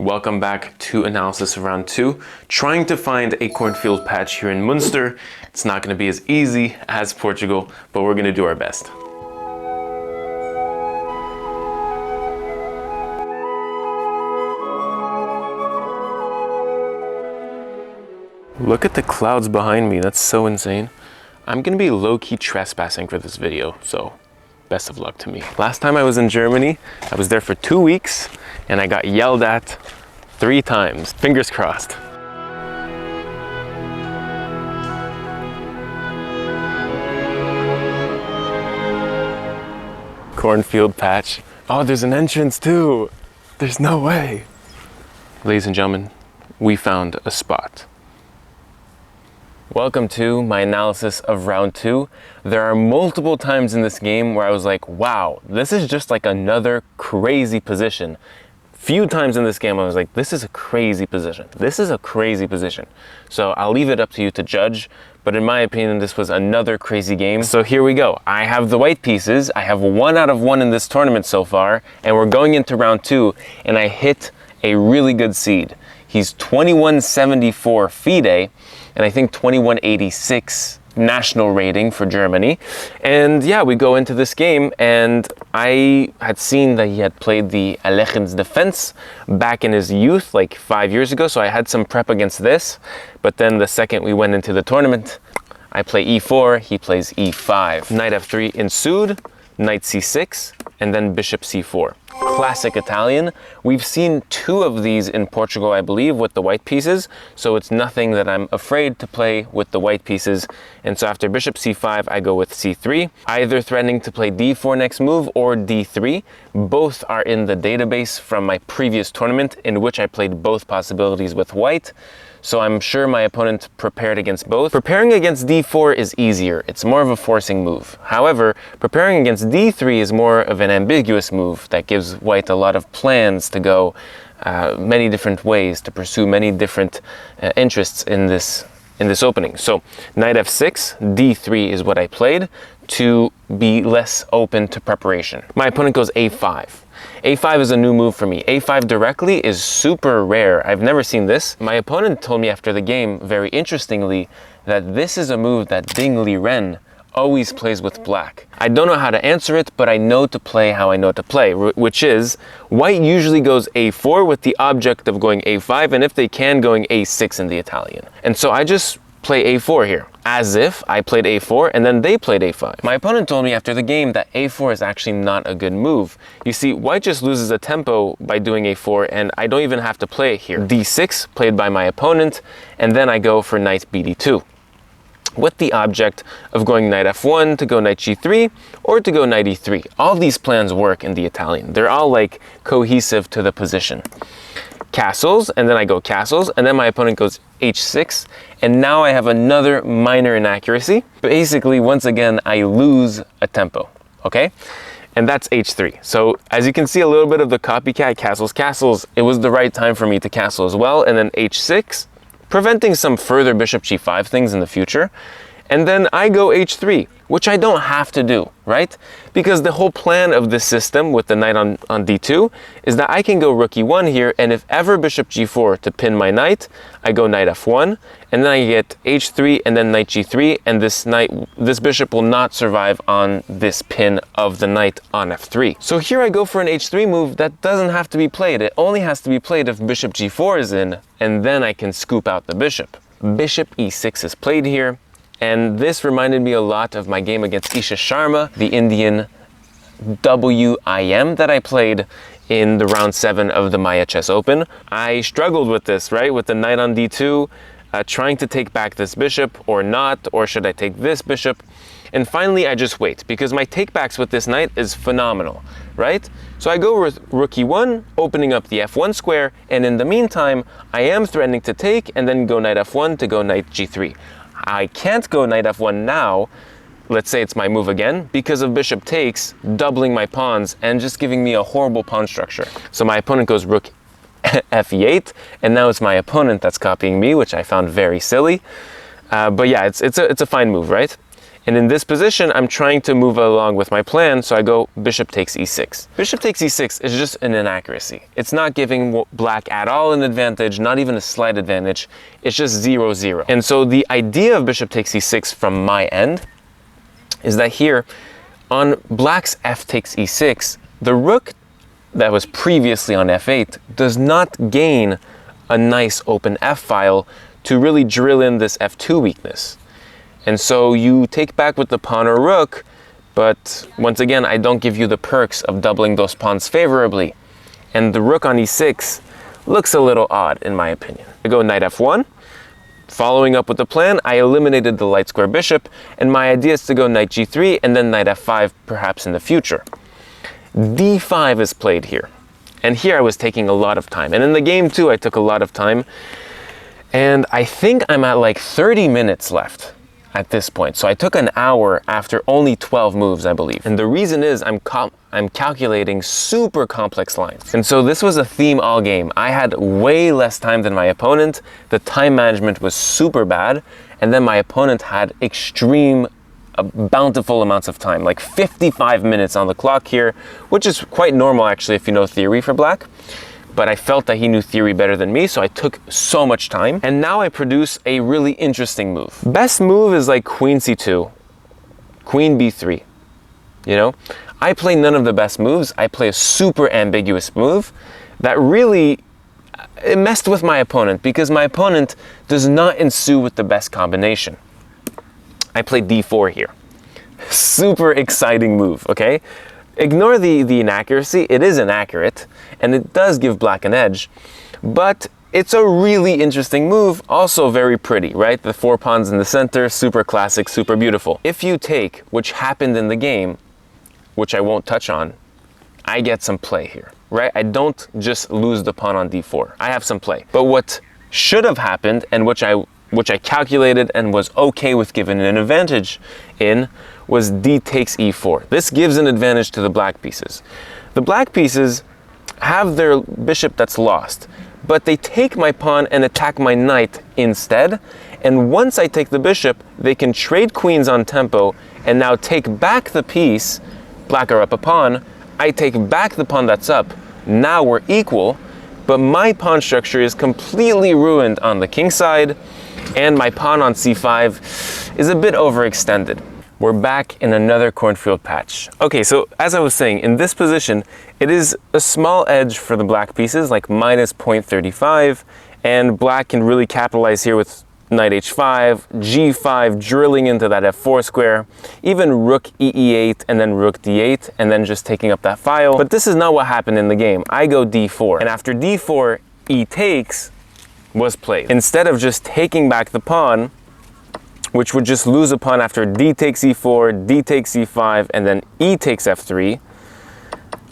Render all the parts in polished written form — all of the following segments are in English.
Welcome back to analysis of round 2. Trying to find a cornfield patch here in Munster. It's not going to be as easy as Portugal, but we're going to do our best. Look at the clouds behind me, that's so insane. I'm going to be low-key trespassing for this video, so best of luck to me. Last time I was in Germany, I was there for 2 weeks, and I got yelled at 3 times. Fingers crossed. Cornfield patch. Oh, there's an entrance too. There's no way. Ladies and gentlemen, we found a spot. Welcome to my analysis of round 2. There are multiple times in this game where I was like, wow, this is just like another crazy position. Few times in this game I was like, this is a crazy position. This is a crazy position. So I'll leave it up to you to judge, but in my opinion, this was another crazy game. So here we go. I have the white pieces. I have 1 out of 1 in this tournament so far, and we're going into round 2, and I hit a really good seed. He's 2174 FIDE, and I think 2186 national rating for Germany. And yeah, we go into this game, and I had seen that he had played the Alechens defense back in his youth, like 5 years ago, so I had some prep against this. But then the second we went into the tournament, I play e4, he plays e5. Knight f3 ensued, knight c6, and then bishop c4. Classic Italian. We've seen 2 of these in Portugal, I believe, with the white pieces, so it's nothing that I'm afraid to play with the white pieces. And so after bishop c5, I go with c3, either threatening to play d4 next move or d3. Both are in the database from my previous tournament, in which I played both possibilities with white. So I'm sure my opponent prepared against both. Preparing against d4 is easier. It's more of a forcing move. However, preparing against d3 is more of an ambiguous move that gives white a lot of plans to go many different ways, to pursue many different interests in this opening. So knight f6, d3 is what I played to be less open to preparation. My opponent goes a5. a5 is a new move for me. a5 directly is super rare. I've never seen this. My opponent told me after the game, very interestingly, that this is a move that Ding Liren always plays with black. I don't know how to answer it, but I know to play how I know to play, which is white usually goes a4 with the object of going a5, and if they can, going a6 in the Italian. And so I just play a4 here, as if I played a4 and then they played a5. My opponent told me after the game that a4 is actually not a good move. You see, white just loses a tempo by doing a4, and I don't even have to play it here. d6 played by my opponent, and then I go for knight bd2, with the object of going knight f1 to go knight g3 or to go knight e3. All these plans work in the Italian. They're all like cohesive to the position. Castles, and then I go castles, and then my opponent goes h6, and now I have another minor inaccuracy. Basically, once again, I lose a tempo, okay? And that's h3. So as you can see, a little bit of the copycat castles, it was the right time for me to castle as well, and then h6, preventing some further bishop g5 things in the future. And then I go h3, which I don't have to do, right? Because the whole plan of this system with the knight on d2 is that I can go rook e1 here, and if ever bishop g4 to pin my knight, I go knight f1, and then I get h3 and then knight g3, and this bishop will not survive on this pin of the knight on f3. So here I go for an h3 move that doesn't have to be played. It only has to be played if bishop g4 is in, and then I can scoop out the bishop. Bishop e6 is played here. And this reminded me a lot of my game against Isha Sharma, the Indian WIM that I played in the round 7 of the Maya Chess Open. I struggled with this, right? With the knight on d2, trying to take back this bishop or not, or should I take this bishop? And finally, I just wait, because my takebacks with this knight is phenomenal, right? So I go with rook e1, opening up the f1 square, and in the meantime, I am threatening to take and then go knight f1 to go knight g3. I can't go knight f1 now, let's say it's my move again, because of bishop takes, doubling my pawns and just giving me a horrible pawn structure. So my opponent goes rook f8, and now it's my opponent that's copying me, which I found very silly. But yeah, it's a fine move, right? And in this position, I'm trying to move along with my plan, so I go bishop takes e6. Bishop takes e6 is just an inaccuracy. It's not giving black at all an advantage, not even a slight advantage. It's just 0-0. And so the idea of bishop takes e6 from my end is that here, on black's f takes e6, the rook that was previously on f8 does not gain a nice open f-file to really drill in this f2 weakness. And so you take back with the pawn or rook, but once again, I don't give you the perks of doubling those pawns favorably. And the rook on e6 looks a little odd, in my opinion. I go knight f1. Following up with the plan, I eliminated the light square bishop, and my idea is to go knight g3 and then knight f5 perhaps in the future. d5 is played here. And here I was taking a lot of time. And in the game too, I took a lot of time. And I think I'm at like 30 minutes left at this point. So I took an hour after only 12 moves, I believe. And the reason is I'm calculating super complex lines. And so this was a theme all game. I had way less time than my opponent. The time management was super bad. And then my opponent had extreme, bountiful amounts of time, like 55 minutes on the clock here, which is quite normal actually if you know theory for black. But I felt that he knew theory better than me, so I took so much time. And now I produce a really interesting move. Best move is like queen c2, queen b3, you know? I play none of the best moves. I play a super ambiguous move that really, it messed with my opponent because my opponent does not ensue with the best combination. I play d4 here. Super exciting move, okay? Ignore the inaccuracy. It is inaccurate, and it does give black an edge, but it's a really interesting move, also very pretty, right? The 4 pawns in the center, super classic, super beautiful. If you take, which happened in the game, which I won't touch on, I get some play here, right? I don't just lose the pawn on d4. I have some play. But what should have happened, and which I calculated and was okay with giving an advantage in, was d takes e4. This gives an advantage to the black pieces. The black pieces have their bishop that's lost, but they take my pawn and attack my knight instead. And once I take the bishop, they can trade queens on tempo and now take back the piece. Black are up a pawn. I take back the pawn that's up. Now we're equal, but my pawn structure is completely ruined on the king side, and my pawn on c5 is a bit overextended. We're back in another cornfield patch. Okay, so as I was saying, in this position, it is a small edge for the black pieces, like minus 0.35, and black can really capitalize here with knight h5, g5, drilling into that f4 square, even rook e8, and then rook d8, and then just taking up that file. But this is not what happened in the game. I go d4, and after d4, e takes was played. Instead of just taking back the pawn, which would just lose a pawn after d takes e4, d takes e5, and then e takes f3,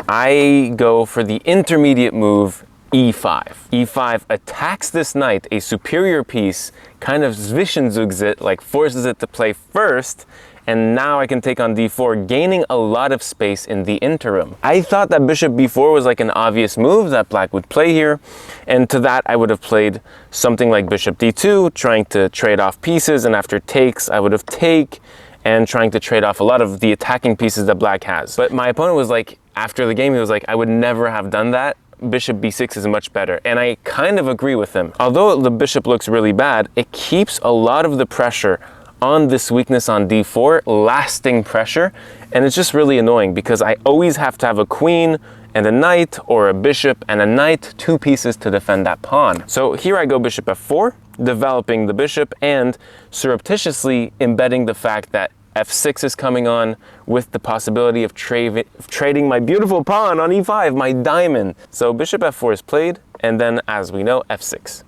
I go for the intermediate move e5. e5 attacks this knight, a superior piece, kind of zwischenzugs it, like forces it to play first, and now I can take on d4, gaining a lot of space in the interim. I thought that bishop b4 was like an obvious move that black would play here, and to that I would have played something like bishop d2, trying to trade off pieces, and after takes I would have take, and trying to trade off a lot of the attacking pieces that black has. But my opponent was like, after the game, he was like, I would never have done that. Bishop b6 is much better, and I kind of agree with him. Although the bishop looks really bad, it keeps a lot of the pressure on this weakness on d4, lasting pressure, and it's just really annoying because I always have to have a queen and a knight, or a bishop and a knight, 2 pieces to defend that pawn. So here I go bishop f4, developing the bishop and surreptitiously embedding the fact that f6 is coming on with the possibility of trading my beautiful pawn on e5, my diamond. So bishop f4 is played, and then as we know, f6.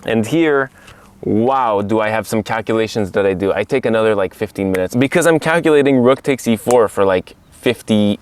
And here, wow, do I have some calculations that I do. I take another like 15 minutes because I'm calculating rook takes e4 for like 50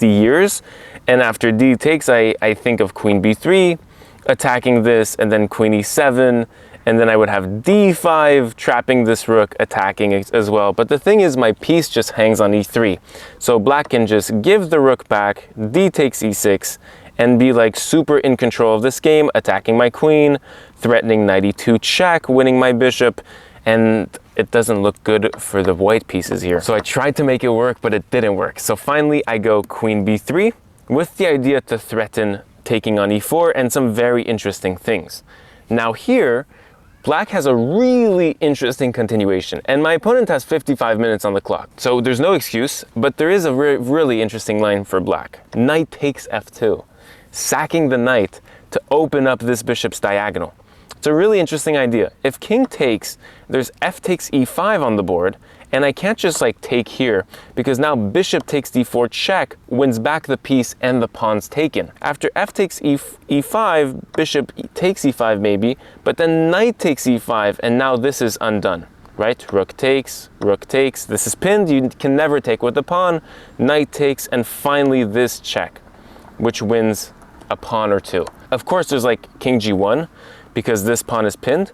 years. And after d takes, I think of queen b3, attacking this, and then queen e7, and then I would have d5, trapping this rook, attacking as well. But the thing is, my piece just hangs on e3. So black can just give the rook back, d takes e6, and be like super in control of this game, attacking my queen, threatening knight e2 check, winning my bishop, and it doesn't look good for the white pieces here. So I tried to make it work, but it didn't work. So finally I go queen b3 with the idea to threaten taking on e4 and some very interesting things. Now here, black has a really interesting continuation, and my opponent has 55 minutes on the clock. So there's no excuse, but there is a really interesting line for black. Knight takes f2, sacking the knight to open up this bishop's diagonal. It's a really interesting idea. If king takes, there's f takes e5 on the board, and I can't just like take here, because now bishop takes d4 check wins back the piece and the pawn's taken. After f takes e5, bishop takes e5 maybe, but then knight takes e5, and now this is undone, right? Rook takes, this is pinned, you can never take with the pawn, knight takes, and finally this check, which wins a pawn or two. Of course there's like king g1, because this pawn is pinned,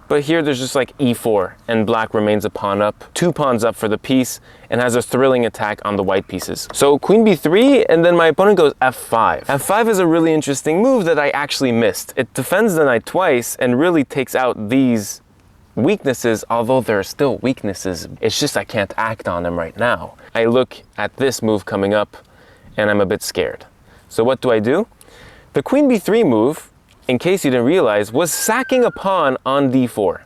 but here there's just like e4, and black remains a pawn up, 2 pawns up for the piece, and has a thrilling attack on the white pieces. So queen b3, and then my opponent goes f5. f5 is a really interesting move that I actually missed. It defends the knight twice and really takes out these weaknesses, although there are still weaknesses. It's just I can't act on them right now. I look at this move coming up, and I'm a bit scared. So what do? The queen b3 move, in case you didn't realize, was sacking a pawn on d4.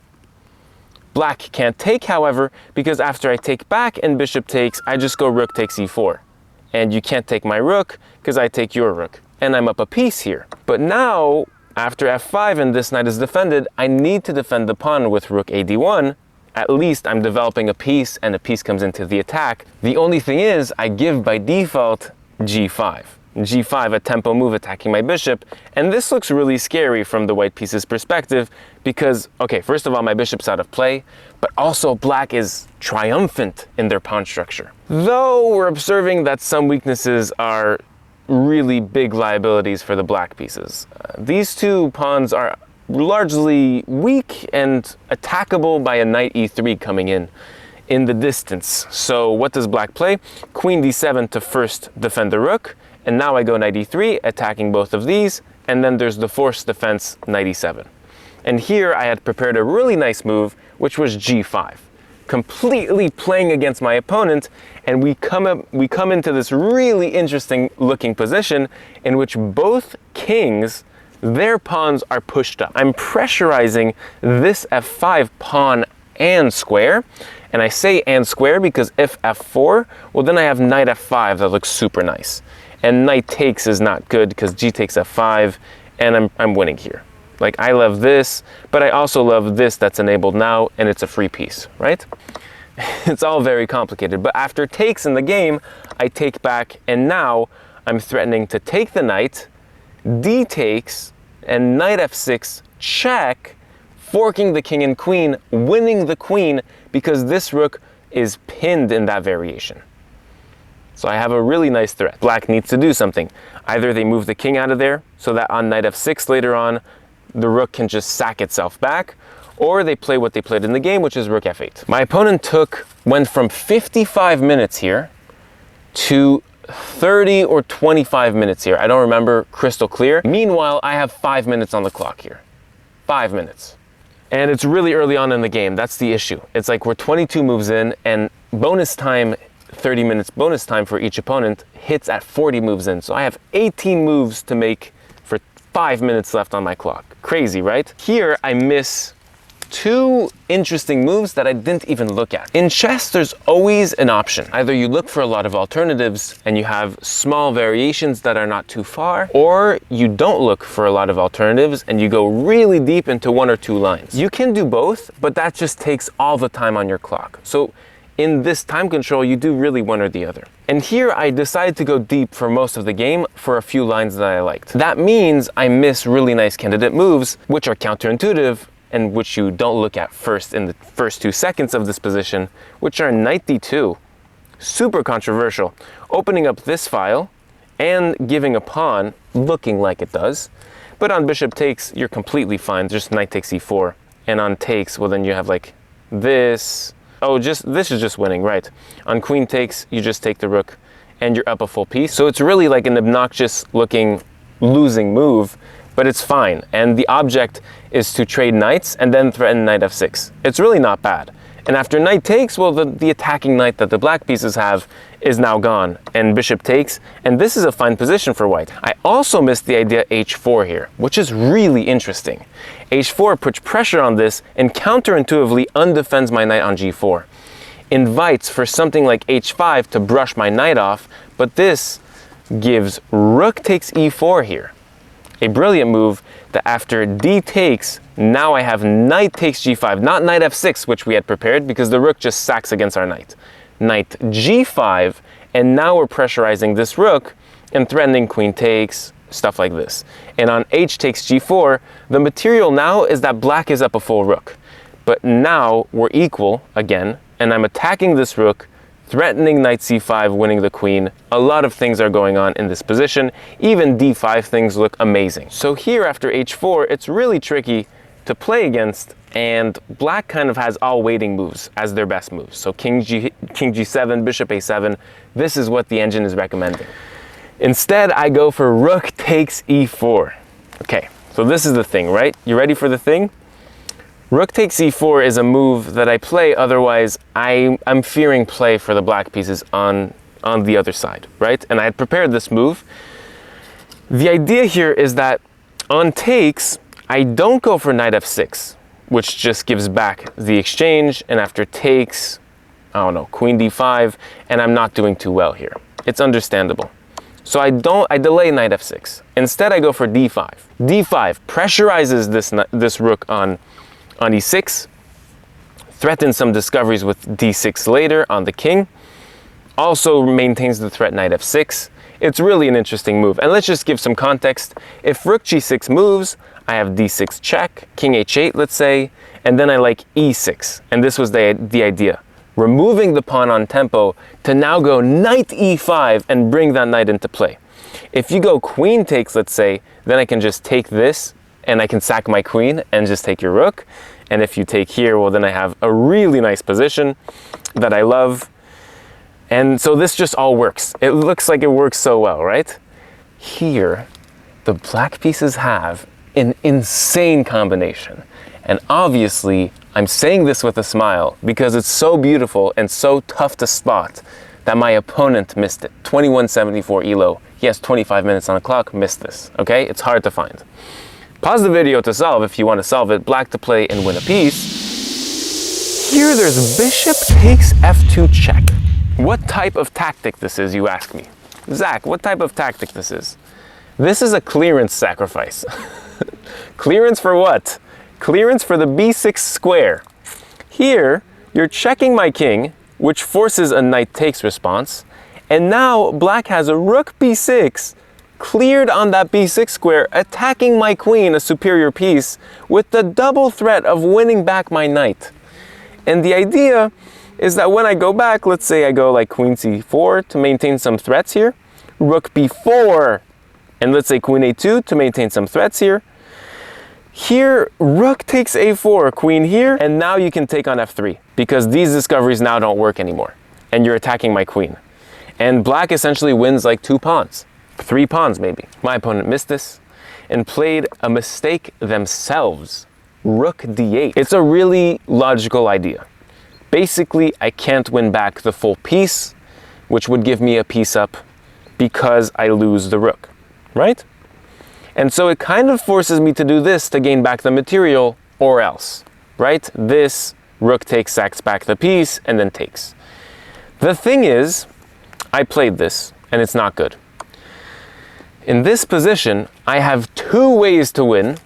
Black can't take, however, because after I take back and bishop takes, I just go rook takes e4. And you can't take my rook, because I take your rook. And I'm up a piece here. But now, after f5 and this knight is defended, I need to defend the pawn with rook ad1. At least I'm developing a piece, and a piece comes into the attack. The only thing is, I give by default g5. g5, a tempo move attacking my bishop, and this looks really scary from the white piece's perspective because, okay, first of all, my bishop's out of play, but also black is triumphant in their pawn structure. Though we're observing that some weaknesses are really big liabilities for the black pieces. These two pawns are largely weak and attackable by a knight e3 coming in the distance. So what does black play? Queen d7 to first defend the rook, and now I go knight e3, attacking both of these, and then there's the forced defense, knight e7. And here I had prepared a really nice move, which was g5, completely playing against my opponent, and we come into this really interesting looking position in which both kings, their pawns are pushed up. I'm pressurizing this f5 pawn and square, and I say and square because if f4, well then I have knight f5 that looks super nice. And knight takes is not good because g takes f5, and I'm winning here. Like, I love this, but I also love this that's enabled now, and it's a free piece, right? It's all very complicated, but after takes in the game, I take back, and now I'm threatening to take the knight, d takes, and knight f6 check, forking the king and queen, winning the queen, because this rook is pinned in that variation. So I have a really nice threat. Black needs to do something. Either they move the king out of there so that on knight f6 later on, the rook can just sack itself back, or they play what they played in the game, which is rook f8. My opponent went from 55 minutes here to 30 or 25 minutes here. I don't remember crystal clear. Meanwhile, I have 5 minutes on the clock here. 5 minutes. And it's really early on in the game. That's the issue. It's like we're 22 moves in, and bonus time, 30 minutes bonus time for each opponent hits at 40 moves in. So I have 18 moves to make for 5 minutes left on my clock. Crazy, right? Here I miss 2 interesting moves that I didn't even look at. In chess, there's always an option. Either you look for a lot of alternatives and you have small variations that are not too far, or you don't look for a lot of alternatives and you go really deep into 1 or 2 lines. You can do both, but that just takes all the time on your clock. So in this time control, you do really one or the other. And here I decided to go deep for most of the game for a few lines that I liked. That means I miss really nice candidate moves, which are counterintuitive and which you don't look at first in the first 2 seconds of this position, which are knight d2, super controversial, opening up this file and giving a pawn looking like it does. But on bishop takes, you're completely fine, just knight takes e4. And on takes, well then you have like this. Oh, this is just winning, right? On queen takes, you just take the rook and you're up a full piece. So it's really like an obnoxious looking losing move, but it's fine. And the object is to trade knights and then threaten knight f6. It's really not bad. And after knight takes, well, the attacking knight that the black pieces have is now gone, and bishop takes, and this is a fine position for white. I also missed the idea h4 here, which is really interesting. h4 puts pressure on this and counterintuitively undefends my knight on g4. Invites for something like h5 to brush my knight off, but this gives rook takes e4 here. A brilliant move that after d takes, now I have knight takes g5, not knight f6, which we had prepared because the rook just sacks against our knight. Knight g5, and now we're pressurizing this rook and threatening queen takes, stuff like this. And on h takes g4, the material now is that black is up a full rook. But now we're equal again, and I'm attacking this rook, threatening knight c5, winning the queen. A lot of things are going on in this position. Even d5 things look amazing. So here after h4, it's really tricky to play against, and black kind of has all waiting moves as their best moves. So king g7, bishop a7, this is what the engine is recommending. Instead, I go for rook takes e4. Okay, so this is the thing, right? You ready for the thing? Rook takes e4 is a move that I play, otherwise I'm fearing play for the black pieces on the other side, right? And I had prepared this move. The idea here is that on takes, I don't go for knight f6, which just gives back the exchange, and after takes, I don't know, queen d5, and I'm not doing too well here. It's understandable. So I delay knight f6. Instead, I go for d5. d5 pressurizes this rook on e6, threatens some discoveries with d6 later on the king, also maintains the threat knight f6. It's really an interesting move. And let's just give some context. If rook g6 moves, I have d6 check, king h8, let's say, and then I like e6. And this was the idea. Removing the pawn on tempo to now go knight e5 and bring that knight into play. If you go queen takes, let's say, then I can just take this and I can sack my queen and just take your rook. And if you take here, well, then I have a really nice position that I love. And so this just all works. It looks like it works so well, right? Here, the black pieces have an insane combination. And obviously, I'm saying this with a smile because it's so beautiful and so tough to spot that my opponent missed it. 2174 elo. He has 25 minutes on the clock, missed this, okay? It's hard to find. Pause the video to solve if you want to solve it. Black to play and win a piece. Here there's bishop takes f2 check. What type of tactic this is, you ask me? Zach, what type of tactic this is? This is a clearance sacrifice. Clearance for what? Clearance for the b6 square. Here, you're checking my king, which forces a knight takes response, and now black has a rook b6 cleared on that b6 square, attacking my queen, a superior piece, with the double threat of winning back my knight. And the idea is that when I go back, let's say I go like queen c4 to maintain some threats here, rook b4, and let's say queen a2 to maintain some threats here. Here, rook takes a4, queen here, and now you can take on f3, because these discoveries now don't work anymore, and you're attacking my queen. And black essentially wins like 2 pawns, 3 pawns maybe. My opponent missed this and played a mistake themselves, rook d8. It's a really logical idea. Basically, I can't win back the full piece, which would give me a piece up because I lose the rook, right? And so it kind of forces me to do this to gain back the material, or else, right? This rook takes, sacks back the piece, and then takes. The thing is, I played this, and it's not good. In this position, I have 2 ways to win,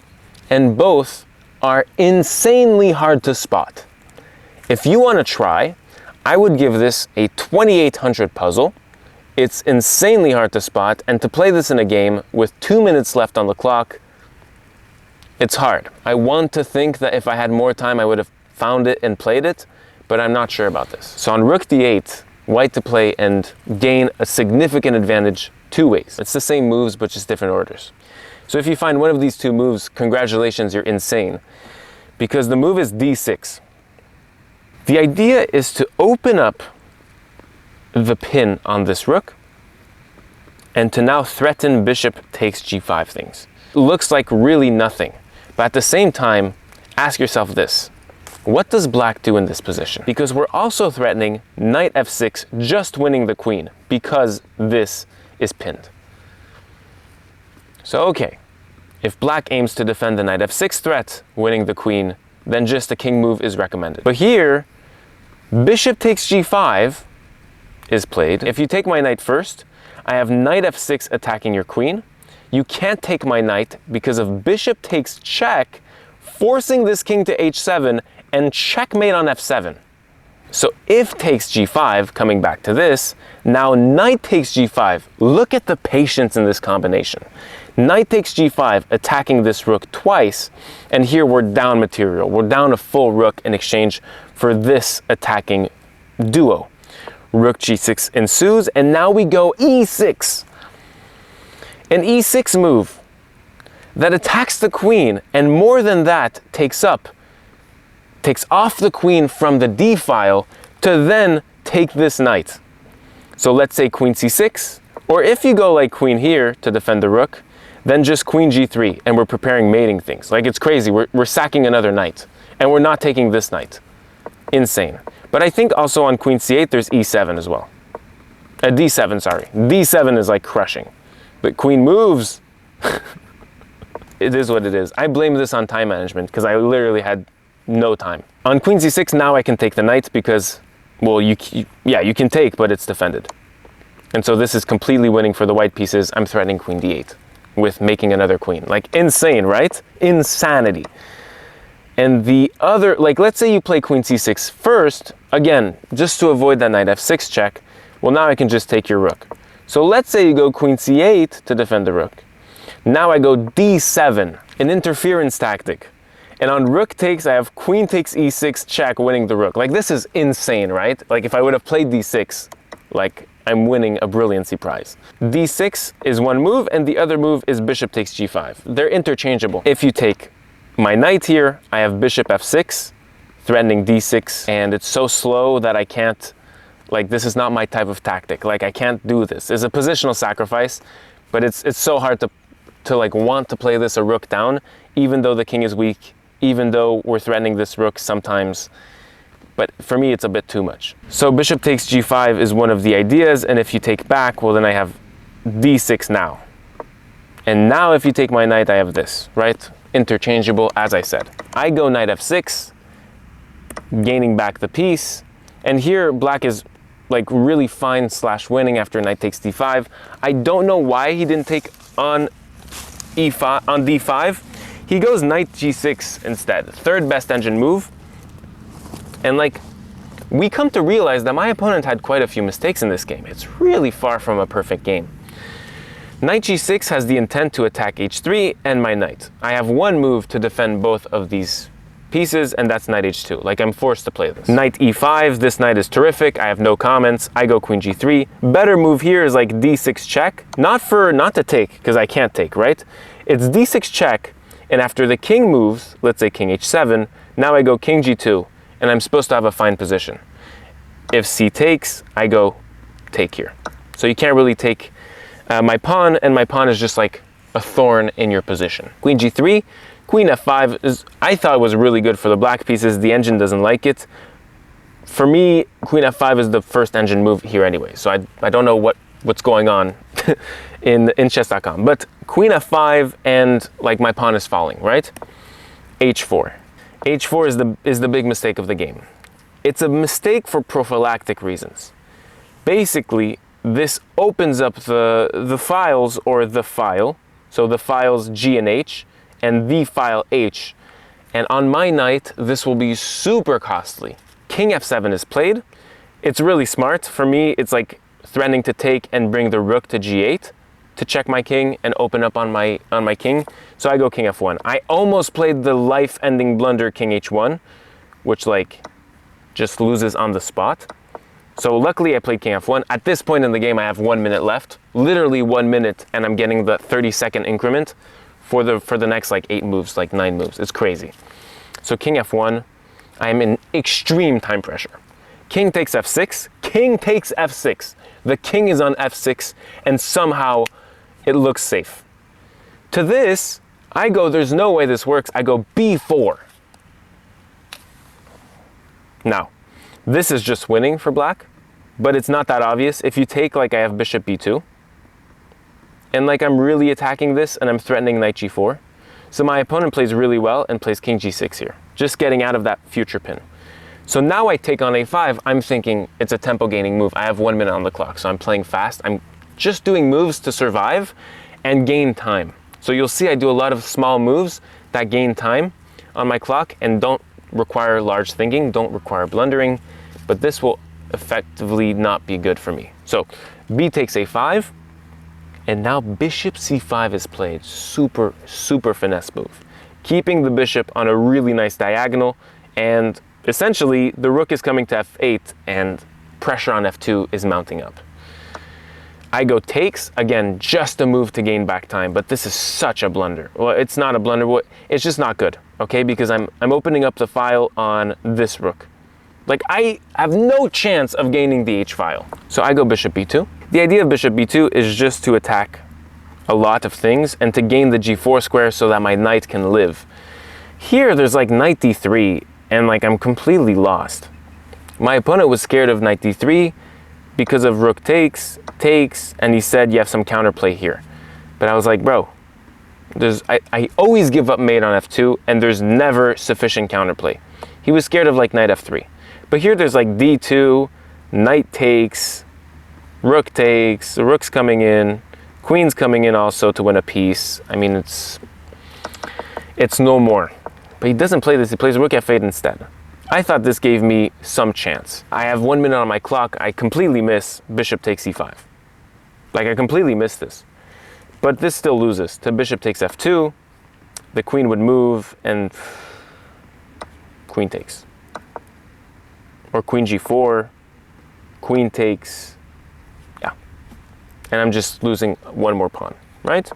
and both are insanely hard to spot. If you want to try, I would give this a 2800 puzzle. It's insanely hard to spot, and to play this in a game with 2 minutes left on the clock, it's hard. I want to think that if I had more time, I would have found it and played it, but I'm not sure about this. So on rook d8, white to play and gain a significant advantage 2 ways. It's the same moves, but just different orders. So if you find one of these 2 moves, congratulations, you're insane, because the move is d6. The idea is to open up the pin on this rook and to now threaten bishop takes g5 things. It looks like really nothing, but at the same time, ask yourself this: What does black do in this position? Because we're also threatening knight f6, just winning the queen, because this is pinned. So okay, if black aims to defend the knight f6 threat, winning the queen, then just a king move is recommended. But here, bishop takes g5 is played. If you take my knight first, I have knight f6 attacking your queen. You can't take my knight because of bishop takes check, forcing this king to h7 and checkmate on f7. So if takes g5, coming back to this, now knight takes g5. Look at the patience in this combination. Knight takes g5, attacking this rook twice, and here we're down material. We're down a full rook in exchange for this attacking duo. Rook g6 ensues, and now we go e6. An e6 move that attacks the queen, and more than that, takes off the queen from the d file to then take this knight. So let's say queen c6, or if you go like queen here to defend the rook, then just queen g3, and we're preparing mating things. Like, it's crazy, we're sacking another knight, and we're not taking this knight. Insane. But I think also on queen c8 there's e7 as well. d7, sorry. d7 is like crushing. But queen moves. It is what it is. I blame this on time management because I literally had no time. On queen c6 now I can take the knight because, well, you can take, but it's defended. And so this is completely winning for the white pieces. I'm threatening queen d8 with making another queen. Like, insane, right? Insanity. And the other, like, let's say you play queen c6 first, again, just to avoid that knight f6 check. Well, now I can just take your rook. So let's say you go queen c8 to defend the rook. Now I go d7, an interference tactic. And on rook takes, I have queen takes e6 check, winning the rook. Like, this is insane, right? Like, if I would have played d6, like, I'm winning a brilliancy prize. d6 is one move, and the other move is bishop takes g5. They're interchangeable. If you take my knight here, I have bishop f6, threatening d6, and it's so slow that I can't, like, this is not my type of tactic. Like, I can't do this. It's a positional sacrifice, but it's so hard to like want to play this a rook down, even though the king is weak, even though we're threatening this rook sometimes. But for me, it's a bit too much. So bishop takes g5 is one of the ideas, and if you take back, well, then I have d6 now. And now if you take my knight, I have this, right? Interchangeable, as I said. I go knight f6, gaining back the piece, and here black is like really fine / winning after knight takes d5. I don't know why he didn't take on e5 on d5. He goes knight g6 instead. Third best engine move. And like, we come to realize that my opponent had quite a few mistakes in this game. It's really far from a perfect game. Knight g6 has the intent to attack h3 and my knight. I have one move to defend both of these pieces, and that's knight h2. Like, I'm forced to play this. Knight e5, this knight is terrific. I have no comments. I go queen g3. Better move here is like d6 check. Not to take, because I can't take, right? It's d6 check, and after the king moves, let's say king h7, now I go king g2, and I'm supposed to have a fine position. If c takes, I go take here. So you can't really take my pawn, and my pawn is just like a thorn in your position. Queen g3, queen f5 is, I thought, was really good for the black pieces. The engine doesn't like it. For me, queen f5 is the first engine move here anyway, so I don't know what's going on in chess.com. But queen f5, and like my pawn is falling, right? h4. h4 is the big mistake of the game. It's a mistake for prophylactic reasons. Basically, this opens up the files, or the file, so the files G and H, and the file H. And on my knight, this will be super costly. King f7 is played. It's really smart. For me, it's like threatening to take and bring the rook to g8 to check my king and open up on my king. So I go king f1. I almost played the life-ending blunder king h1, which like just loses on the spot. So luckily I played king f1. At this point in the game, I have 1 minute left, literally 1 minute, and I'm getting the 30-second increment for the next like 8 moves, like 9 moves. It's crazy. So king f1, I'm in extreme time pressure. King takes f6, king takes f6. The king is on f6, and somehow it looks safe. To this, I go, there's no way this works. I go b4. Now, this is just winning for black, but it's not that obvious. If you take, like I have bishop b2, and like I'm really attacking this and I'm threatening knight g4. So my opponent plays really well and plays king g6 here, just getting out of that future pin. So now I take on a5, I'm thinking it's a tempo gaining move. I have 1 minute on the clock, so I'm playing fast. I'm just doing moves to survive and gain time. So you'll see I do a lot of small moves that gain time on my clock and don't require large thinking, don't require blundering, but this will effectively not be good for me. So b takes a5, and now bishop c5 is played. Super, super finesse move. Keeping the bishop on a really nice diagonal, and essentially the rook is coming to f8 and pressure on f2 is mounting up. I go takes, again, just a move to gain back time, but this is such a blunder. Well, it's not a blunder, it's just not good, okay? Because I'm opening up the file on this rook. Like, I have no chance of gaining the h file. So I go bishop b2. The idea of bishop b2 is just to attack a lot of things and to gain the g4 square so that my knight can live. Here, there's like knight d3, and like I'm completely lost. My opponent was scared of knight d3 because of rook takes, and he said you have some counterplay here. But I was like, bro, I always give up mate on f2, and there's never sufficient counterplay. He was scared of like knight f3. But here there's like d2, knight takes, rook takes, the rook's coming in, queen's coming in also to win a piece. I mean, it's no more. But he doesn't play this, he plays rook f8 instead. I thought this gave me some chance. I have 1 minute on my clock, I completely miss bishop takes e5. Like, I completely missed this. But this still loses to bishop takes f2, the queen would move, and queen takes. Or queen g4, queen takes, yeah. And I'm just losing one more pawn, right?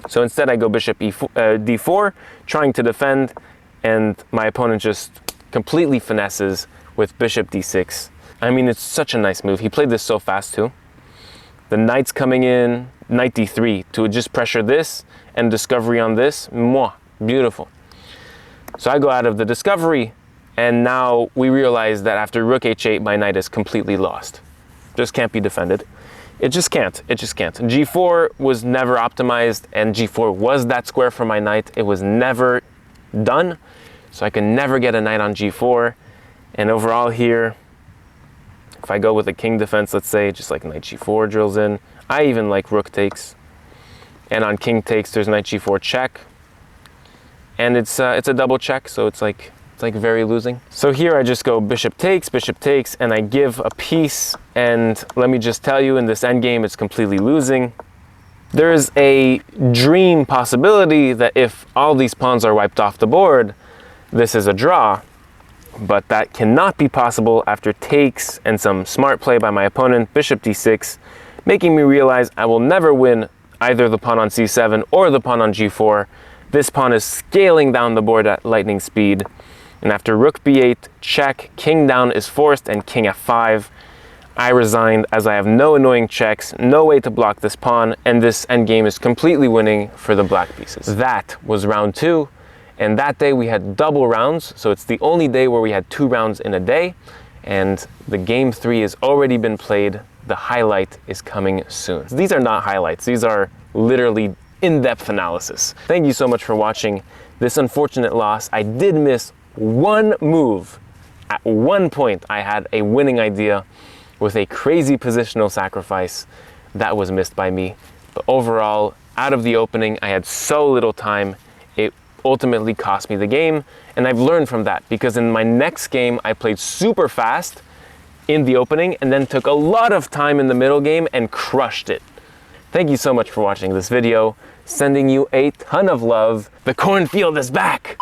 So instead I go bishop d4, trying to defend, and my opponent just completely finesses with bishop d6. I mean, it's such a nice move. He played this so fast too. The knight's coming in, knight d3 to just pressure this and discovery on this. Mwah, beautiful. So I go out of the discovery, and now we realize that after rook h8, my knight is completely lost. Just can't be defended. It just can't, it just can't. g4 was never optimized, and g4 was that square for my knight. It was never done, so I could never get a knight on g4. And overall here, if I go with a king defense, let's say, just like knight g4 drills in, I even like rook takes. And on king takes, there's knight g4 check. And it's a double check, so it's like very losing. So here I just go bishop takes, and I give a piece. And let me just tell you, in this endgame, it's completely losing. There is a dream possibility that if all these pawns are wiped off the board, this is a draw. But that cannot be possible after takes and some smart play by my opponent, bishop d6, making me realize I will never win either the pawn on c7 or the pawn on g4. This pawn is scaling down the board at lightning speed. And after rook b8, check, king down is forced, and king f5. I resigned as I have no annoying checks, no way to block this pawn, and this endgame is completely winning for the black pieces. That was round 2, and that day we had double rounds, so it's the only day where we had 2 rounds in a day, and the game 3 has already been played. The highlight is coming soon. These are not highlights, these are literally in-depth analysis. Thank you so much for watching this unfortunate loss. I did miss one move. At one point, I had a winning idea with a crazy positional sacrifice that was missed by me. But overall, out of the opening, I had so little time. It ultimately cost me the game. And I've learned from that, because in my next game, I played super fast in the opening and then took a lot of time in the middle game and crushed it. Thank you so much for watching this video. Sending you a ton of love. The cornfield is back!